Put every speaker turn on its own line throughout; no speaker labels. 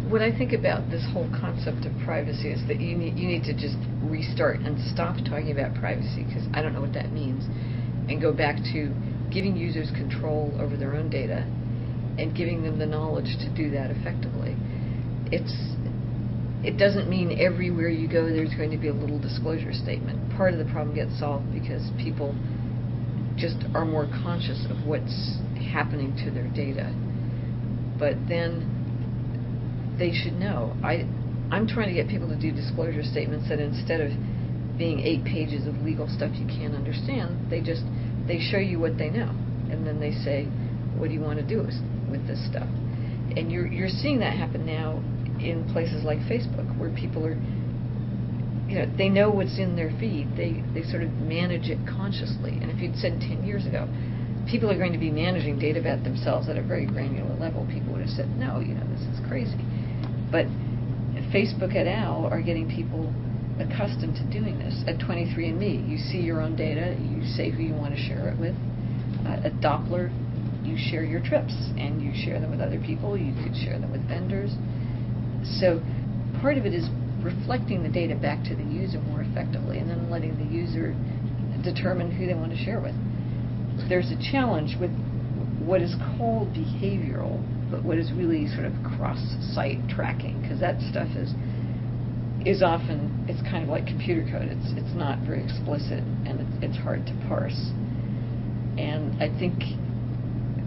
what I think about this whole concept of privacy is that you need to just restart and stop talking about privacy, because I don't know what that means, and go back to giving users control over their own data and giving them the knowledge to do that effectively. It doesn't mean everywhere you go there's going to be a little disclosure statement. Part of the problem gets solved because people just are more conscious of what's happening to their data. But then they should know. I'm trying to get people to do disclosure statements that instead of being 8 pages of legal stuff you can't understand, they show you what they know, and then they say, what do you want to do with this stuff? And you're seeing that happen now in places like Facebook, where people are, they know what's in their feed. They sort of manage it consciously. And if you'd said 10 years ago, people are going to be managing data about themselves at a very granular level, people would have said, no, this is crazy. But Facebook et al. Are getting people accustomed to doing this. At 23andMe, you see your own data, you say who you want to share it with. At Doppler, you share your trips, and you share them with other people. You could share them with vendors. So part of it is reflecting the data back to the user more effectively, and then letting the user determine who they want to share with. There's a challenge with what is called behavioral, but what is really sort of cross-site tracking, because that stuff is often, it's kind of like computer code. It's not very explicit, and it's hard to parse. And I think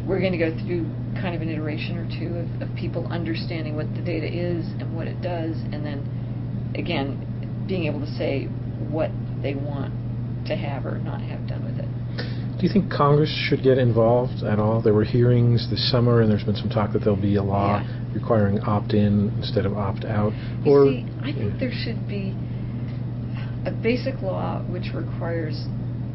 we're going to go through kind of an iteration or two of people understanding what the data is and what it does, and then, again, being able to say what they want to have or not have done with it.
Do you think Congress should get involved at all? There were hearings this summer, and there's been some talk that there'll be a law requiring opt-in instead of opt-out.
I think there should be a basic law which requires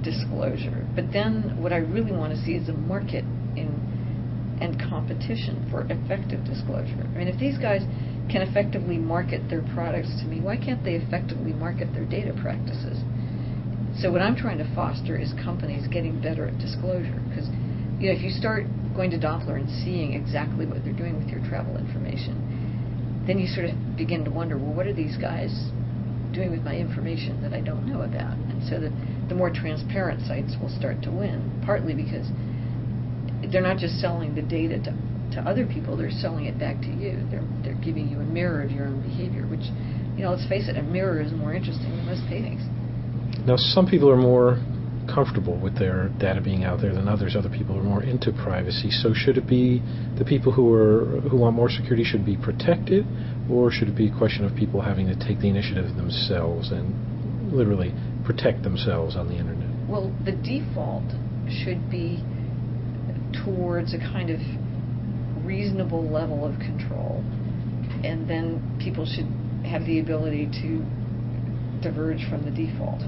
disclosure. But then what I really want to see is a market and competition for effective disclosure. I mean, if these guys can effectively market their products to me, why can't they effectively market their data practices? So what I'm trying to foster is companies getting better at disclosure, because if you start going to Doppler and seeing exactly what they're doing with your travel information, then you sort of begin to wonder, well, what are these guys doing with my information that I don't know about? And so the more transparent sites will start to win, partly because they're not just selling the data to other people, they're selling it back to you. They're giving you a mirror of your own behavior, which, let's face it, a mirror is more interesting than most paintings.
Now, some people are more comfortable with their data being out there than others. Other people are more into privacy. So should it be the people who want more security should be protected, or should it be a question of people having to take the initiative themselves and literally protect themselves on the internet?
Well, the default should be towards a kind of reasonable level of control, and then people should have the ability to diverge from the default.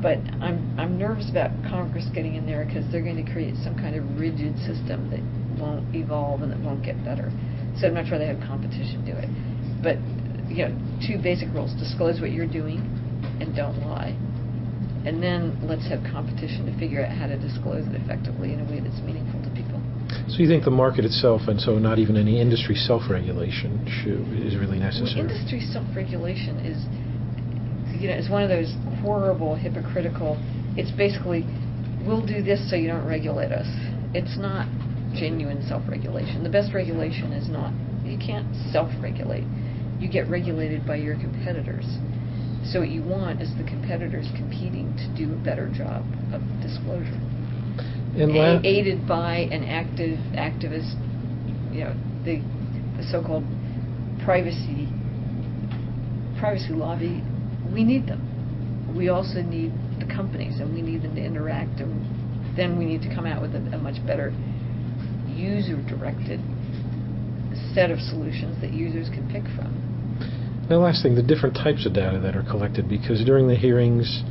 But I'm nervous about Congress getting in there, because they're going to create some kind of rigid system that won't evolve and that won't get better. So I'd much rather have competition do it. But 2 basic rules: disclose what you're doing and don't lie. And then let's have competition to figure out how to disclose it effectively in a way that's meaningful to people.
So you think the market itself, and so not even any industry self-regulation is really necessary?
Well, industry self-regulation is one of those horrible, hypocritical, it's basically, we'll do this so you don't regulate us. It's not genuine self-regulation. The best regulation is not, you can't self-regulate. You get regulated by your competitors. So what you want is the competitors competing to do a better job of disclosure. Aided by an activist, the so-called privacy lobby. We need them. We also need the companies, and we need them to interact, and then we need to come out with a much better user-directed set of solutions that users can pick from.
The last thing, the different types of data that are collected, because during the hearings,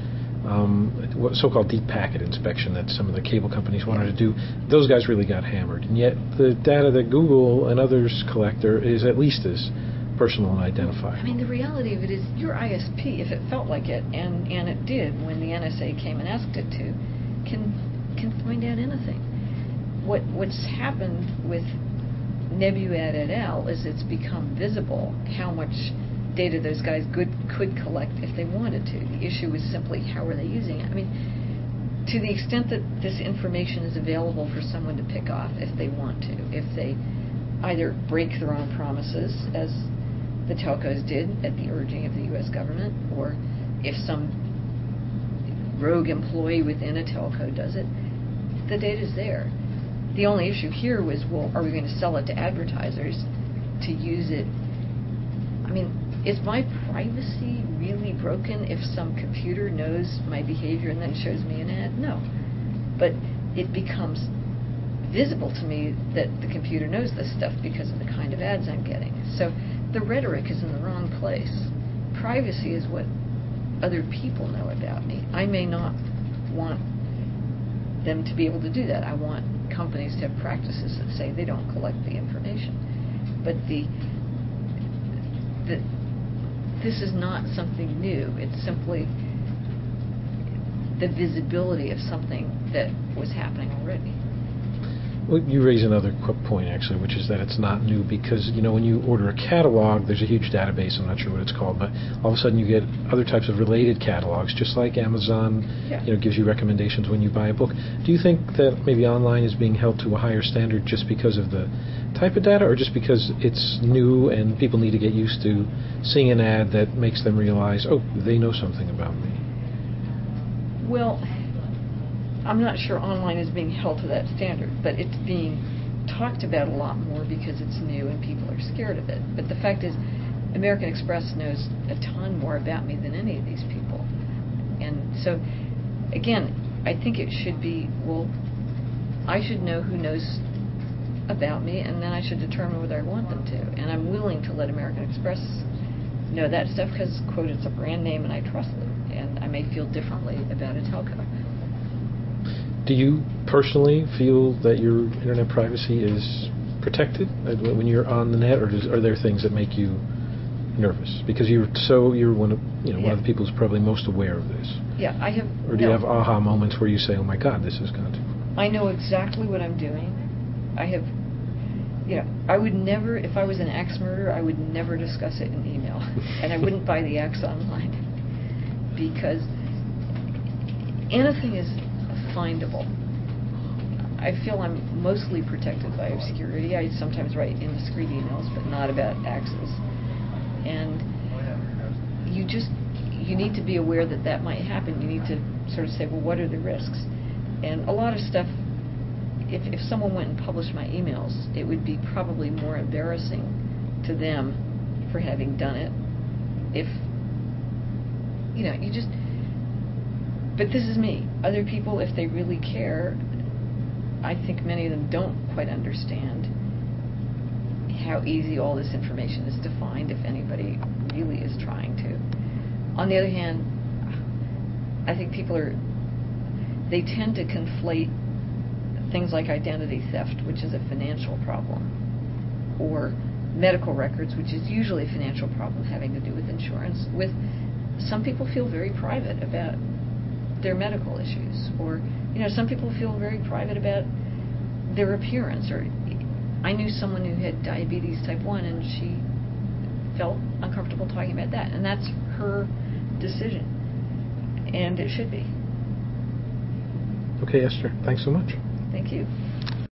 what so-called deep packet inspection that some of the cable companies wanted to do, those guys really got hammered. And yet the data that Google and others collect is at least as personal and identifiable. I
mean, the reality of it is your ISP, if it felt like it, and it did when the NSA came and asked it to, can find out anything. What's happened with Nebuad et al. Is it's become visible how much data those guys could collect if they wanted to. The issue is simply how are they using it. I mean, to the extent that this information is available for someone to pick off if they want to, if they either break their own promises, as the telcos did at the urging of the U.S. government, or if some rogue employee within a telco does it, the data's there. The only issue here was, well, are we going to sell it to advertisers to use it? I mean, is my privacy really broken if some computer knows my behavior and then shows me an ad? No. But it becomes visible to me that the computer knows this stuff because of the kind of ads I'm getting. So the rhetoric is in the wrong place. Privacy is what other people know about me. I may not want them to be able to do that. I want companies to have practices that say they don't collect the information. But this is not something new. It's simply the visibility of something that was happening already.
Well, you raise another point, actually, which is that it's not new because, when you order a catalog, there's a huge database, I'm not sure what it's called, but all of a sudden you get other types of related catalogs, just like Amazon, gives you recommendations when you buy a book. Do you think that maybe online is being held to a higher standard just because of the type of data, or just because it's new and people need to get used to seeing an ad that makes them realize, oh, they know something about me?
Well, I'm not sure online is being held to that standard, but it's being talked about a lot more because it's new and people are scared of it. But the fact is, American Express knows a ton more about me than any of these people. And so, again, I think it should be, well, I should know who knows about me, and then I should determine whether I want them to. And I'm willing to let American Express know that stuff because, quote, it's a brand name and I trust it. And I may feel differently about a telco.
Do you personally feel that your internet privacy is protected when you're on the net, or are there things that make you nervous? Because you're one of one of the people who's probably most aware of this.
Yeah, I have.
Or do you have aha moments where you say, "Oh my God, this has gone too far"?
I know exactly what I'm doing. I have. I would never, if I was an axe murderer, I would never discuss it in email, and I wouldn't buy the axe online because anything is findable. I feel I'm mostly protected by obscurity. I sometimes write indiscreet emails, but not about axes. And you need to be aware that might happen. You need to sort of say, well, what are the risks? And a lot of stuff, if someone went and published my emails, it would be probably more embarrassing to them for having done it. But this is me. Other people, if they really care, I think many of them don't quite understand how easy all this information is to find if anybody really is trying to. On the other hand, I think they tend to conflate things like identity theft, which is a financial problem, or medical records, which is usually a financial problem having to do with insurance, with some people feel very private about their medical issues, or some people feel very private about their appearance. Or I knew someone who had diabetes type 1 and she felt uncomfortable talking about that, and that's her decision, and it should be.
Okay, Esther, thanks so much.
Thank you.